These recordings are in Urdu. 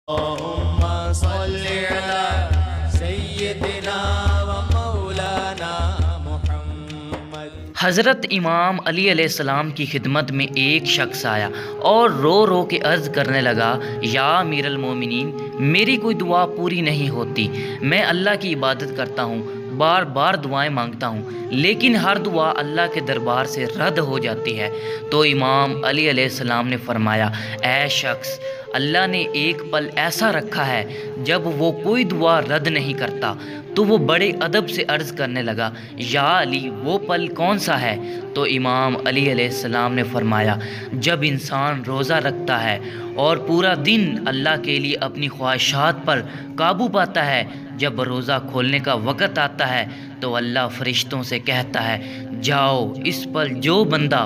اللهم صل على سيدنا و مولانا محمد۔ حضرت امام علی علیہ السلام کی خدمت میں ایک شخص آیا اور رو رو کے عرض کرنے لگا، یا امیر المومنین، میری کوئی دعا پوری نہیں ہوتی۔ میں اللہ کی عبادت کرتا ہوں، بار بار دعائیں مانگتا ہوں، لیکن ہر دعا اللہ کے دربار سے رد ہو جاتی ہے۔ تو امام علی علیہ السلام نے فرمایا، اے شخص، اللہ نے ایک پل ایسا رکھا ہے جب وہ کوئی دعا رد نہیں کرتا۔ تو وہ بڑے ادب سے عرض کرنے لگا، یا علی، وہ پل کون سا ہے؟ تو امام علی علیہ السلام نے فرمایا، جب انسان روزہ رکھتا ہے اور پورا دن اللہ کے لیے اپنی خواہشات پر قابو پاتا ہے، جب روزہ کھولنے کا وقت آتا ہے تو اللہ فرشتوں سے کہتا ہے، جاؤ، اس پل جو بندہ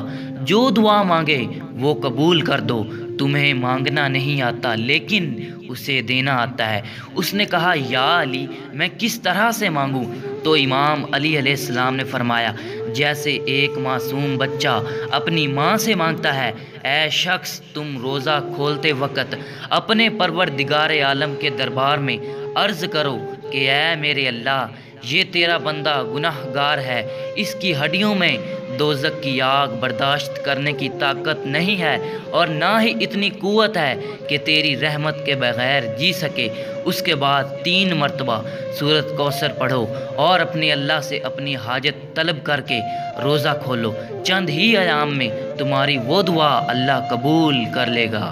جو دعا مانگے وہ قبول کر دو۔ تمہیں مانگنا نہیں آتا لیکن اسے دینا آتا ہے۔ اس نے کہا، یا علی، میں کس طرح سے مانگوں؟ تو امام علی علیہ السلام نے فرمایا، جیسے ایک معصوم بچہ اپنی ماں سے مانگتا ہے۔ اے شخص، تم روزہ کھولتے وقت اپنے پروردگار عالم کے دربار میں عرض کرو کہ اے میرے اللہ، یہ تیرا بندہ گناہ گار ہے، اس کی ہڈیوں میں دوزخ کی آگ برداشت کرنے کی طاقت نہیں ہے اور نہ ہی اتنی قوت ہے کہ تیری رحمت کے بغیر جی سکے۔ اس کے بعد 3 مرتبہ سورۃ کوثر پڑھو اور اپنے اللہ سے اپنی حاجت طلب کر کے روزہ کھولو۔ چند ہی ایام میں تمہاری وہ دعا اللہ قبول کر لے گا۔